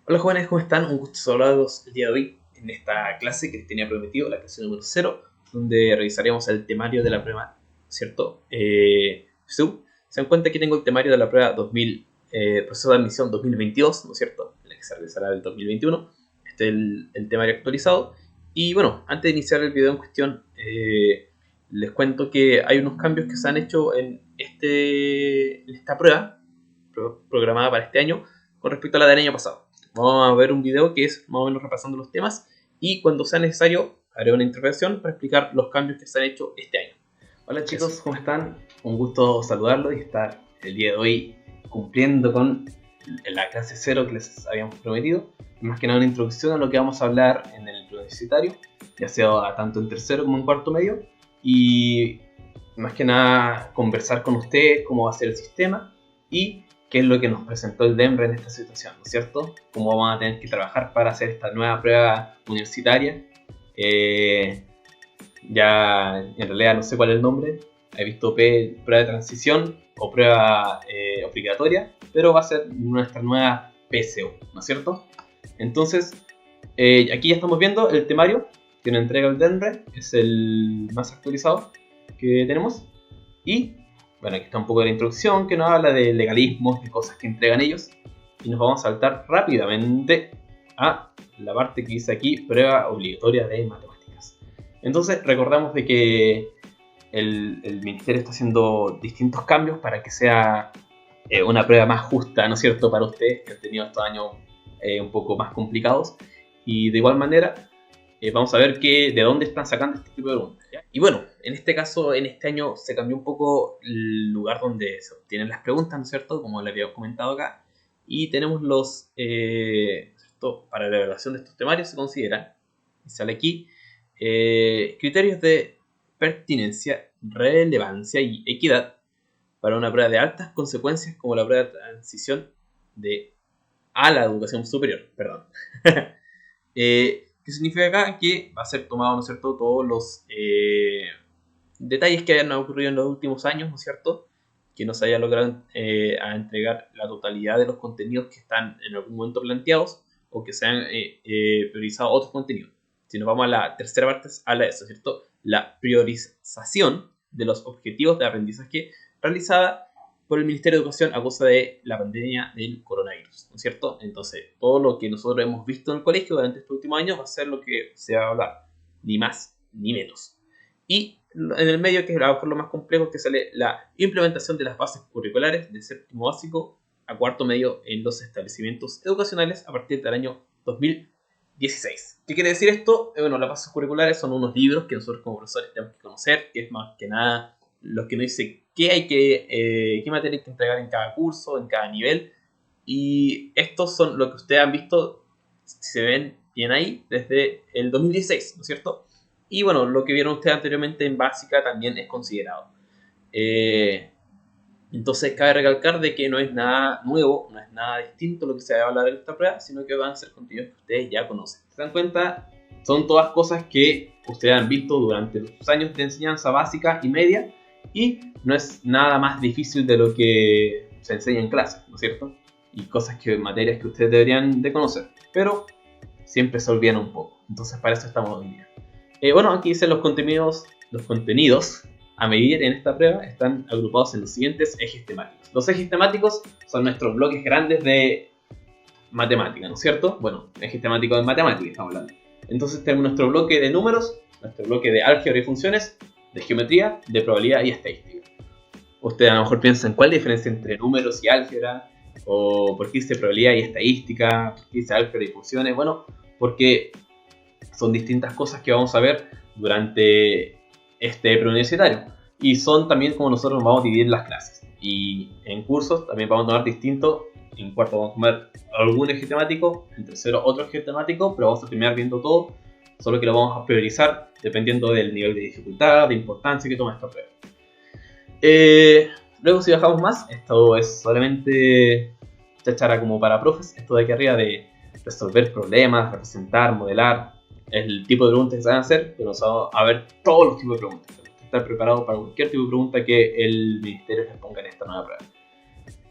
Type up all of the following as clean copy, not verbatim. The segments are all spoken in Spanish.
Hola jóvenes, ¿cómo están? Un gusto saludarlos el día de hoy en esta clase que les tenía prometido, la clase número 0, donde revisaremos el temario de la prueba, ¿cierto? Se dan cuenta que tengo el temario de la prueba 2000, proceso de admisión 2022, ¿no es cierto? La que se realizará del 2021. Este es el temario actualizado. Y bueno, antes de iniciar el video en cuestión, les cuento que hay unos cambios que se han hecho en esta prueba programada para este año con respecto a la del año pasado. Vamos a ver un video que es más o menos repasando los temas y cuando sea necesario haré una intervención para explicar los cambios que se han hecho este año. Hola chicos, ¿cómo están? Un gusto saludarlos y estar el día de hoy cumpliendo con la clase 0 que les habíamos prometido. Más que nada una introducción a lo que vamos a hablar en el universitario, ya sea tanto en tercero como en cuarto medio, y más que nada conversar con ustedes cómo va a ser el sistema y qué es lo que nos presentó el DEMRE en esta situación, ¿no es cierto? Cómo vamos a tener que trabajar para hacer esta nueva prueba universitaria. Ya en realidad no sé cuál es el nombre, he visto prueba de transición o prueba obligatoria, pero va a ser nuestra nueva PSO, ¿no es cierto? Entonces, aquí ya estamos viendo el temario que nos entrega el DEMRE, es el más actualizado que tenemos. Y bueno, aquí está un poco de la introducción que nos habla de legalismos, de cosas que entregan ellos. Y nos vamos a saltar rápidamente a la parte que dice aquí, prueba obligatoria de matemáticas. Entonces recordamos de que el ministerio está haciendo distintos cambios para que sea una prueba más justa, ¿no es cierto?, para ustedes que han tenido estos años un poco más complicados. Y de igual manera, vamos a ver de dónde están sacando este tipo de preguntas. Y bueno, en este caso, en este año se cambió un poco el lugar donde se obtienen las preguntas, ¿no es cierto?, como le había comentado acá. Y tenemos para la evaluación de estos temarios se consideran, y sale aquí, criterios de pertinencia, relevancia y equidad para una prueba de altas consecuencias como la prueba de transición a la educación superior. Perdón. ¿Qué significa acá? Que va a ser tomado, ¿no es cierto?, todos los detalles que hayan ocurrido en los últimos años, ¿no es cierto?, que nos haya logrado a entregar la totalidad de los contenidos que están en algún momento planteados o que se han priorizado otros contenidos. Si nos vamos a la tercera parte, habla de eso, ¿cierto? La priorización de los objetivos de aprendizaje realizada por el Ministerio de Educación a causa de la pandemia del coronavirus, ¿no es cierto? Entonces, todo lo que nosotros hemos visto en el colegio durante estos últimos años va a ser lo que se va a hablar, ni más ni menos. Y en el medio, que es a lo mejor lo más complejo, que sale la implementación de las bases curriculares de séptimo básico a cuarto medio en los establecimientos educacionales a partir del año 2016. ¿Qué quiere decir esto? Bueno, las bases curriculares son unos libros que nosotros como profesores tenemos que conocer, que es más que nada los que nos dice qué materia hay que entregar en cada curso, en cada nivel. Y estos son lo que ustedes han visto, si se ven bien ahí, desde el 2016, ¿no es cierto? Y bueno, lo que vieron ustedes anteriormente en básica también es considerado. Entonces cabe recalcar de que no es nada nuevo, no es nada distinto lo que se va a hablar en esta prueba, sino que van a ser contenidos que ustedes ya conocen. ¿Se dan cuenta? Son todas cosas que ustedes han visto durante sus años de enseñanza básica y media, y no es nada más difícil de lo que se enseña en clase, ¿no es cierto? Y materias que ustedes deberían de conocer, pero siempre se olvidan un poco. Entonces para eso estamos hoy día. Bueno, aquí dicen los contenidos a medir en esta prueba están agrupados en los siguientes ejes temáticos. Los ejes temáticos son nuestros bloques grandes de matemática, ¿no es cierto? Bueno, ejes temáticos de matemática estamos hablando. Entonces tenemos nuestro bloque de números, nuestro bloque de álgebra y funciones, de geometría, de probabilidad y estadística. Ustedes a lo mejor piensan, ¿cuál es la diferencia entre números y álgebra? ¿O por qué dice probabilidad y estadística? ¿Por qué dice álgebra y funciones? Bueno, porque son distintas cosas que vamos a ver durante este preuniversitario. Y son también como nosotros vamos a dividir las clases. Y en cursos también vamos a tomar distinto. En cuarto vamos a tomar algún eje temático, en tercero otro eje temático, pero vamos a terminar viendo todo, solo que lo vamos a priorizar dependiendo del nivel de dificultad, de importancia que toma esta prueba. Luego si bajamos más, esto es solamente chachara como para profes, esto de aquí arriba de resolver problemas, representar, modelar, el tipo de preguntas que se van a hacer, pero vamos a ver todos los tipos de preguntas. Estar preparado para cualquier tipo de pregunta que el ministerio les ponga en esta nueva prueba.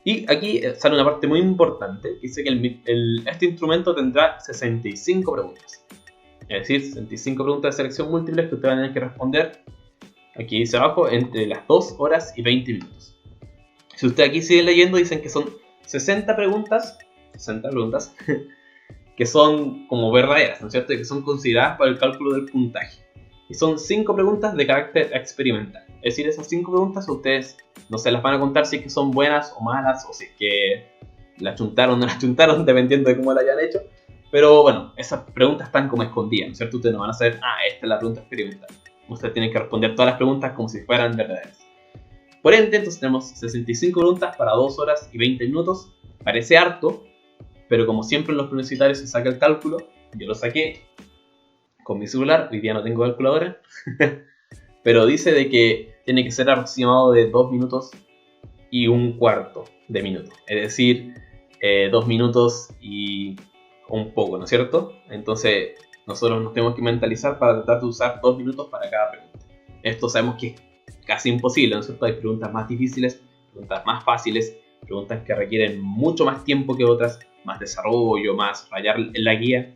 Y aquí sale una parte muy importante, que dice que este instrumento tendrá 65 preguntas. Es decir, 65 preguntas de selección múltiple que ustedes van a tener que responder, aquí dice abajo, entre las 2 horas y 20 minutos. Si usted aquí sigue leyendo, dicen que son 60 preguntas que son como verdaderas, ¿no es cierto? Y que son consideradas para el cálculo del puntaje. Y son 5 preguntas de carácter experimental. Es decir, esas 5 preguntas ustedes no se las van a contar si es que son buenas o malas, o si es que las chuntaron o no las chuntaron, dependiendo de cómo la hayan hecho. Pero bueno, esas preguntas están como escondidas, ¿no es cierto? Ustedes no van a saber, esta es la pregunta experimental. Ustedes tienen que responder todas las preguntas como si fueran verdaderas. Por ende, entonces tenemos 65 preguntas para 2 horas y 20 minutos. Parece harto, pero como siempre en los universitarios se saca el cálculo. Yo lo saqué con mi celular, hoy día no tengo calculadora. Pero dice de que tiene que ser aproximado de 2 minutos y un cuarto de minuto. Es decir, 2 minutos y un poco, ¿no es cierto? Entonces nosotros nos tenemos que mentalizar para tratar de usar 2 minutos para cada pregunta. Esto sabemos que es casi imposible, ¿no es cierto? Hay preguntas más difíciles, preguntas más fáciles, preguntas que requieren mucho más tiempo que otras, más desarrollo, más rayar en la guía.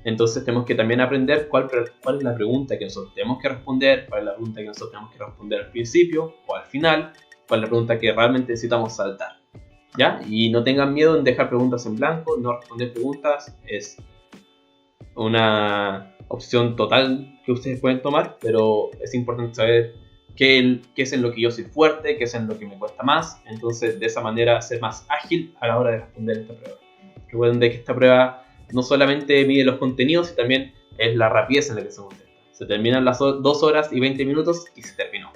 Entonces tenemos que también aprender cuál es la pregunta que nosotros tenemos que responder, cuál es la pregunta que nosotros tenemos que responder al principio o al final, cuál es la pregunta que realmente necesitamos saltar, ¿ya? Y no tengan miedo en dejar preguntas en blanco, no responder preguntas es una opción total que ustedes pueden tomar, pero es importante saber qué es en lo que yo soy fuerte, qué es en lo que me cuesta más, entonces de esa manera ser más ágil a la hora de responder esta prueba. Recuerden de que esta prueba no solamente mide los contenidos, sino también es la rapidez en la que se contesta. Se terminan las 2 horas y 20 minutos y se terminó.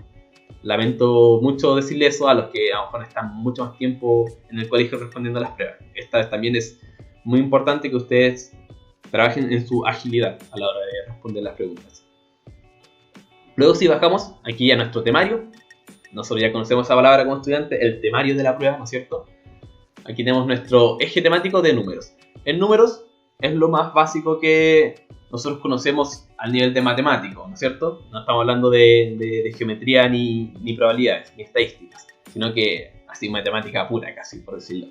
Lamento mucho decirle eso a los que a lo mejor están mucho más tiempo en el colegio respondiendo a las pruebas. Esta también es muy importante que ustedes trabajen en su agilidad a la hora de responder las preguntas. Luego si bajamos aquí a nuestro temario, nosotros ya conocemos esa palabra como estudiante, el temario de la prueba, ¿no es cierto? Aquí tenemos nuestro eje temático de números. En números es lo más básico que nosotros conocemos al nivel de matemático, ¿no es cierto? No estamos hablando de geometría ni probabilidades, ni estadísticas, sino que así matemática pura casi, por decirlo.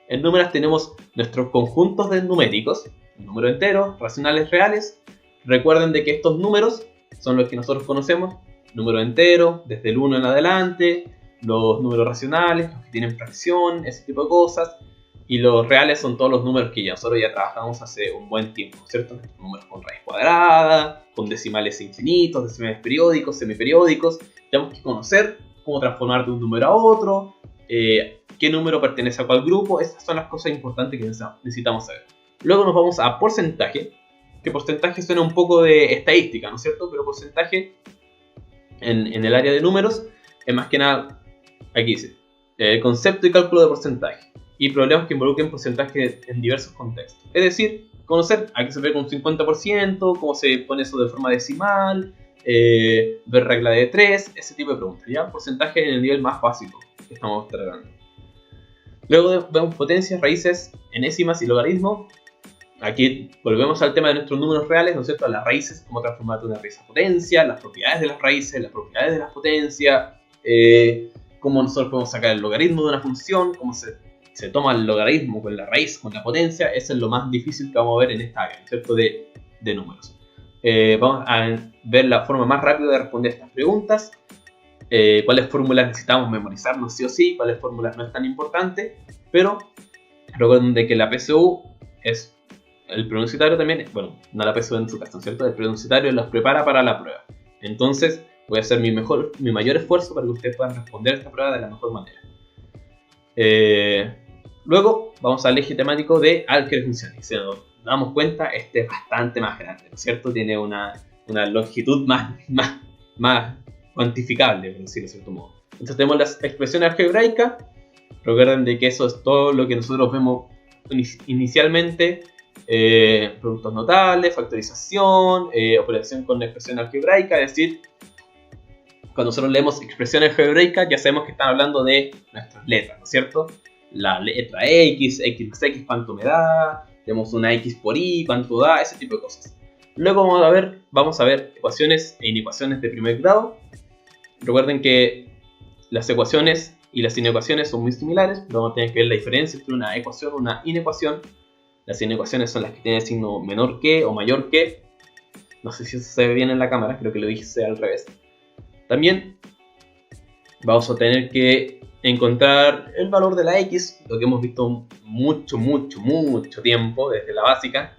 En números tenemos nuestros conjuntos de numéricos, números enteros, racionales, reales. Recuerden de que estos números son los que nosotros conocemos, números enteros, desde el 1 en adelante, los números racionales, los que tienen fracción, ese tipo de cosas. Y los reales son todos los números que nosotros ya trabajamos hace un buen tiempo, ¿cierto? Números con raíz cuadrada, con decimales infinitos, decimales periódicos, semiperiódicos. Tenemos que conocer cómo transformar de un número a otro, qué número pertenece a cuál grupo. Estas son las cosas importantes que necesitamos saber. Luego nos vamos a porcentaje, que porcentaje suena un poco de estadística, ¿no es cierto? Pero porcentaje en el área de números es más que nada, aquí dice, concepto y cálculo de porcentaje y problemas que involucren porcentaje en diversos contextos. Es decir, conocer a qué se ve con un 50%, cómo se pone eso de forma decimal, ver regla de 3, ese tipo de preguntas, ¿ya? Porcentaje en el nivel más básico que estamos tratando. Luego vemos potencias, raíces, enésimas y logaritmos. Aquí volvemos al tema de nuestros números reales, ¿no es cierto? Las raíces, cómo transformar una raíz a potencia, las propiedades de las raíces, las propiedades de las potencias, cómo nosotros podemos sacar el logaritmo de una función, cómo se toma el logaritmo con la raíz, con la potencia. Eso es lo más difícil que vamos a ver en esta área, ¿no es cierto? De números. Vamos a ver la forma más rápida de responder estas preguntas. Cuáles fórmulas necesitamos memorizarnos sí o sí, cuáles fórmulas no es tan importante, pero recuerden de que la PSU es el preuniversitario también, bueno, no la PSU en su caso, ¿cierto? El preuniversitario los prepara para la prueba. Entonces voy a hacer mi mayor esfuerzo para que ustedes puedan responder esta prueba de la mejor manera. Luego vamos al eje temático de álgebra funciones. Si nos damos cuenta, este es bastante más grande, ¿no es cierto? Tiene una longitud más cuantificable, por decirlo de cierto modo. Entonces tenemos las expresiones algebraicas. Recuerden de que eso es todo lo que nosotros vemos inicialmente. Productos notables, factorización, operación con expresión algebraica. Es decir, cuando nosotros leemos expresiones algebraicas ya sabemos que están hablando de nuestras letras, ¿no es cierto? La letra X más X, cuánto me da. Tenemos una X por Y, cuánto da, ese tipo de cosas. Luego vamos a ver ecuaciones e inecuaciones de primer grado. Recuerden que las ecuaciones y las inecuaciones son muy similares. Vamos a tener que ver la diferencia entre una ecuación y una inecuación. Las inecuaciones son las que tienen el signo menor que o mayor que. No sé si eso se ve bien en la cámara, creo que lo dije al revés. También vamos a tener que encontrar el valor de la x, lo que hemos visto mucho tiempo desde la básica.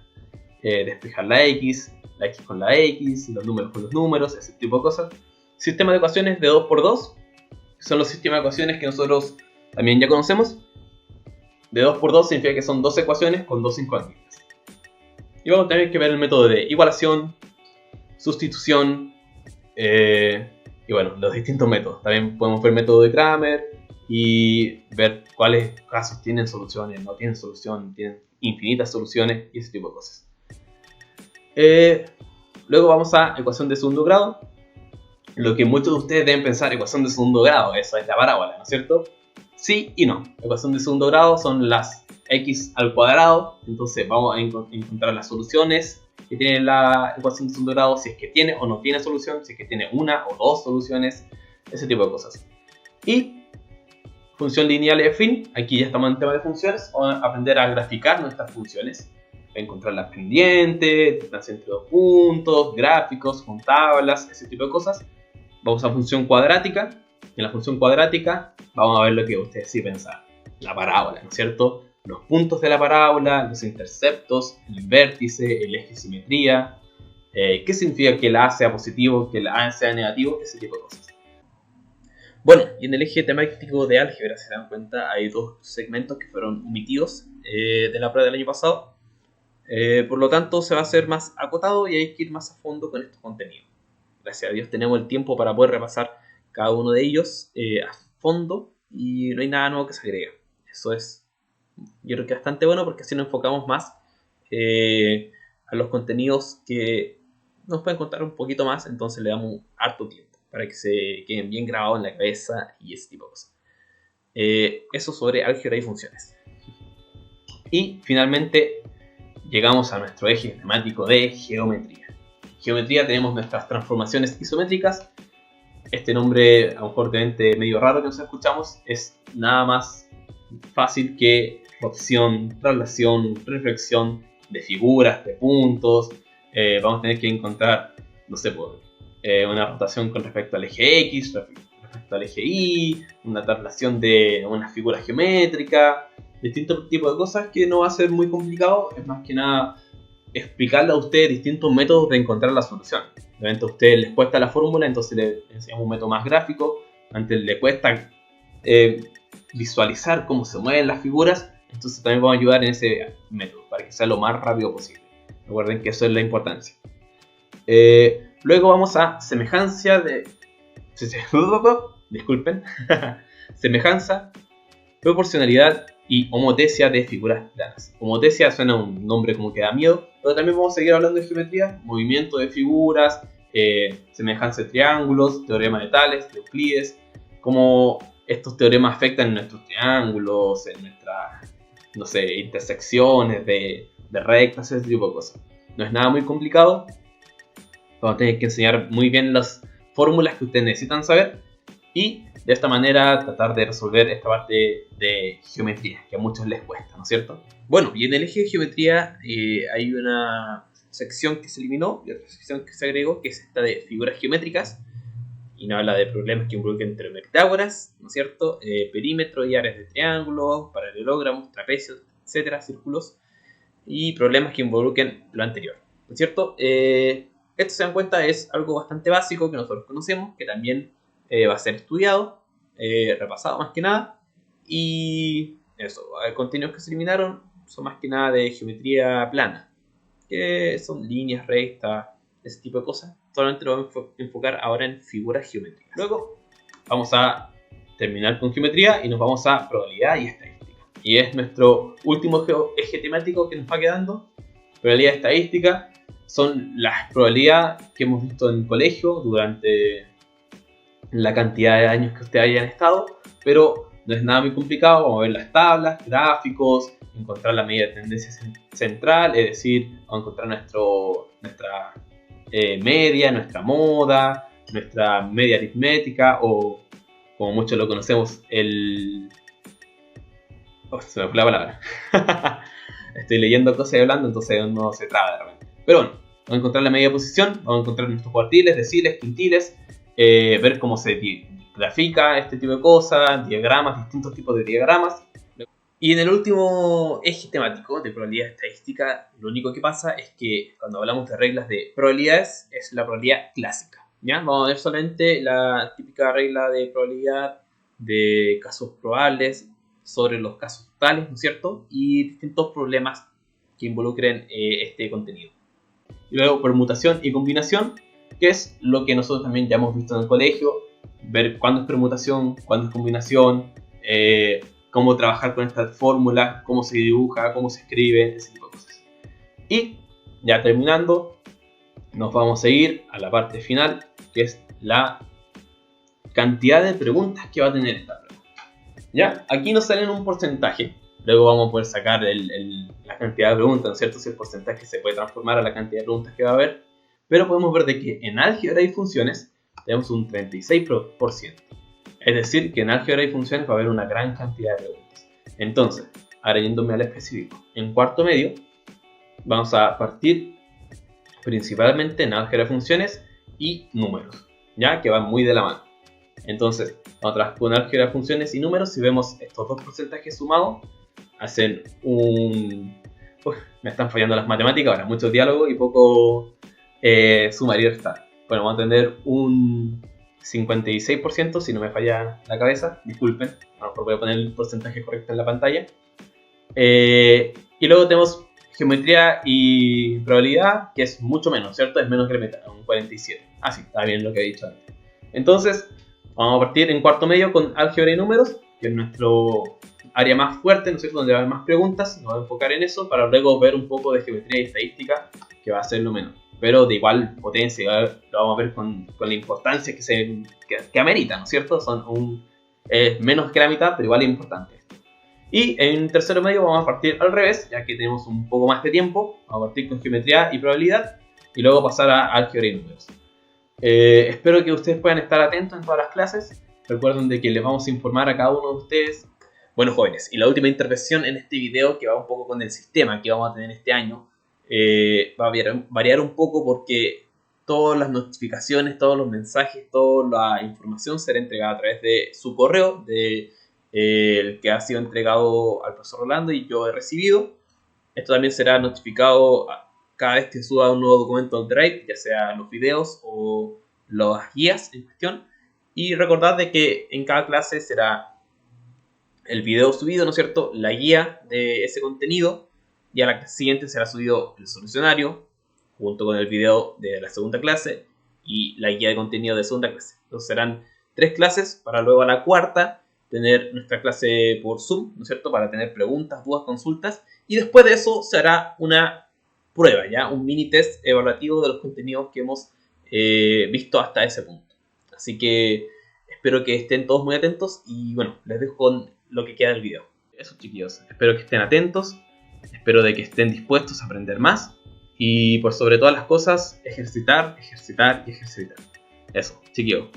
Despejar la x con la x, los números con los números, ese tipo de cosas. Sistema de ecuaciones de 2×2, que son los sistemas de ecuaciones que nosotros también ya conocemos. De 2×2 significa que son dos ecuaciones con dos incógnitas. Y vamos a tener que ver el método de igualación, sustitución, y bueno, los distintos métodos. También podemos ver el método de Cramer y ver cuáles casos tienen soluciones, no tienen solución, tienen infinitas soluciones y ese tipo de cosas. Luego vamos a ecuación de segundo grado. Lo que muchos de ustedes deben pensar, ecuación de segundo grado, eso es la parábola, ¿no es cierto? Sí y no. Ecuación de segundo grado son las x al cuadrado. Entonces vamos a encontrar las soluciones que tiene la ecuación de segundo grado, si es que tiene o no tiene solución, si es que tiene una o dos soluciones, ese tipo de cosas. Y función lineal y afín, aquí ya estamos en tema de funciones. Vamos a aprender a graficar nuestras funciones, a encontrar las pendientes, distancia entre dos puntos, gráficos con tablas, ese tipo de cosas. Vamos a función cuadrática. En la función cuadrática vamos a ver lo que ustedes sí pensaron, la parábola, ¿no es cierto? Los puntos de la parábola, los interceptos, el vértice, el eje de simetría, qué significa que la A sea positivo, que la A sea negativo, ese tipo de cosas. Bueno, y en el eje temático de álgebra, se dan cuenta, hay dos segmentos que fueron omitidos de la prueba del año pasado. Por lo tanto, se va a hacer más acotado y hay que ir más a fondo con estos contenidos. Gracias a Dios tenemos el tiempo para poder repasar cada uno de ellos a fondo y no hay nada nuevo que se agregue. Eso es, yo creo que bastante bueno, porque así nos enfocamos más a los contenidos que nos pueden contar un poquito más, entonces le damos harto tiempo para que se queden bien grabados en la cabeza y ese tipo de cosas. Eso sobre álgebra y funciones. Y finalmente llegamos a nuestro eje temático de geometría. En geometría tenemos nuestras transformaciones isométricas. Este nombre, a lo mejor medio raro que nos escuchamos, es nada más fácil que rotación, traslación, reflexión de figuras, de puntos. Vamos a tener que encontrar, no sé, una rotación con respecto al eje X, respecto al eje Y, una traslación de una figura geométrica, distintos tipos de cosas que no va a ser muy complicado. Es más que nada explicarle a ustedes distintos métodos de encontrar la solución. Obviamente a ustedes les cuesta la fórmula, entonces les enseñamos un método más gráfico. Antes les cuesta visualizar cómo se mueven las figuras, entonces también vamos a ayudar en ese método para que sea lo más rápido posible. Recuerden que eso es la importancia. Luego vamos a semejanza de... Disculpen. Semejanza, proporcionalidad y homotesia de figuras planas. Homotesia suena un nombre como que da miedo, pero también vamos a seguir hablando de geometría, movimiento de figuras, semejanza de triángulos, teorema de Tales, de Euclides, cómo estos teoremas afectan en nuestros triángulos, en nuestras, no sé, intersecciones de rectas, ese tipo de cosas. No es nada muy complicado. Vamos a tener que enseñar muy bien las fórmulas que ustedes necesitan saber y de esta manera tratar de resolver esta parte de geometría que a muchos les cuesta, ¿no es cierto? Bueno, y en el eje de geometría hay una sección que se eliminó y otra sección que se agregó, que es esta de figuras geométricas, y nos habla de problemas que involucran teorema de Pitágoras, ¿no es cierto? Perímetro y áreas de triángulos, paralelogramos, trapecios, etcétera, círculos, y problemas que involucren lo anterior, ¿no es cierto? Esto, se dan cuenta, es algo bastante básico que nosotros conocemos, que también va a ser estudiado, repasado más que nada. Y eso, contenidos que se eliminaron son más que nada de geometría plana, que son líneas rectas, ese tipo de cosas. Solamente lo vamos a enfocar ahora en figuras geométricas. Luego vamos a terminar con geometría y nos vamos a probabilidad y estadística. Y es nuestro último eje temático que nos va quedando. Probabilidad y estadística son las probabilidades que hemos visto en el colegio durante la cantidad de años que ustedes hayan estado, pero no es nada muy complicado. Vamos a ver las tablas, gráficos, encontrar la medida de tendencia central, es decir, vamos a encontrar nuestra media, nuestra moda, nuestra media aritmética o como muchos lo conocemos, se me fue la palabra. Estoy leyendo cosas y hablando, entonces no se traba de repente. Pero bueno, vamos a encontrar la medida de posición, vamos a encontrar nuestros cuartiles, deciles, quintiles, ver cómo se grafica este tipo de cosas, diagramas, distintos tipos de diagramas. Y en el último eje temático de probabilidad estadística, lo único que pasa es que cuando hablamos de reglas de probabilidades, es la probabilidad clásica, ¿ya? Vamos a ver solamente la típica regla de probabilidad de casos probables sobre los casos totales, ¿no es cierto? Y distintos problemas que involucren este contenido. Y luego permutación y combinación, que es lo que nosotros también ya hemos visto en el colegio, ver cuándo es permutación, cuándo es combinación, cómo trabajar con estas fórmulas, cómo se dibuja, cómo se escribe, ese tipo de cosas. Y ya terminando, nos vamos a ir a la parte final, que es la cantidad de preguntas que va a tener esta prueba. Ya, aquí nos salen un porcentaje, luego vamos a poder sacar la cantidad de preguntas, ¿no es cierto? Si el porcentaje se puede transformar a la cantidad de preguntas que va a haber, pero podemos ver de que en álgebra y funciones tenemos un 36%. Es decir, que en álgebra y funciones va a haber una gran cantidad de preguntas. Entonces, ahora yéndome al específico, en cuarto medio vamos a partir principalmente en álgebra y funciones y números, ya que van muy de la mano. Entonces, vamos a trabajar con álgebra, funciones y números. Si vemos estos dos porcentajes sumados, hacen un... me están fallando las matemáticas ahora, mucho diálogo y poco sumar y restar. Bueno, vamos a tener un 56%, si no me falla la cabeza, disculpen, a lo mejor voy a poner el porcentaje correcto en la pantalla. Y luego tenemos geometría y probabilidad, que es mucho menos, ¿cierto? Es menos que la mitad, un 47%. Ah, sí, está bien lo que he dicho antes. Entonces, vamos a partir en cuarto medio con álgebra y números, que es nuestro área más fuerte, ¿no es cierto? Donde va a haber más preguntas, nos vamos a enfocar en eso para luego ver un poco de geometría y estadística, que va a ser lo menos. Pero de igual potencia, lo vamos a ver con la importancia que amerita, ¿no es cierto? Son menos que la mitad, pero igual es importante esto. Y en tercero medio vamos a partir al revés, ya que tenemos un poco más de tiempo. Vamos a partir con geometría y probabilidad, y luego pasar a álgebra y números. Espero que ustedes puedan estar atentos en todas las clases. Recuerden de que les vamos a informar a cada uno de ustedes. Bueno, jóvenes, y la última intervención en este video, que va un poco con el sistema que vamos a tener este año, va a variar un poco porque todas las notificaciones, todos los mensajes, toda la información será entregada a través de su correo, el que ha sido entregado al profesor Rolando y yo he recibido. Esto también será notificado cada vez que suba un nuevo documento al Drive, ya sea los videos o las guías en cuestión. Y recordad de que en cada clase será el video subido, ¿no es cierto?, la guía de ese contenido, y a la clase siguiente será subido el solucionario junto con el video de la segunda clase y la guía de contenido de segunda clase. Entonces serán 3 clases para luego a la cuarta tener nuestra clase por Zoom, ¿no es cierto?, para tener preguntas, dudas, consultas, y después de eso se hará una prueba, ya un mini test evaluativo de los contenidos que hemos visto hasta ese punto. Así que espero que estén todos muy atentos y bueno, les dejo con lo que queda del video. Eso, chiquillos, espero que estén atentos, espero de que estén dispuestos a aprender más y por sobre todas las cosas, ejercitar, ejercitar y ejercitar. Eso, chiquillos,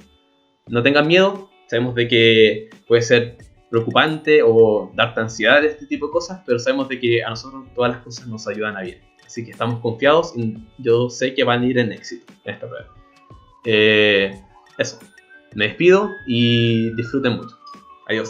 no tengan miedo, sabemos de que puede ser preocupante o darte ansiedad de este tipo de cosas, pero sabemos de que a nosotros todas las cosas nos ayudan a bien. Así que estamos confiados y yo sé que van a ir en éxito en esta prueba. Eso, me despido y disfruten mucho. Adiós.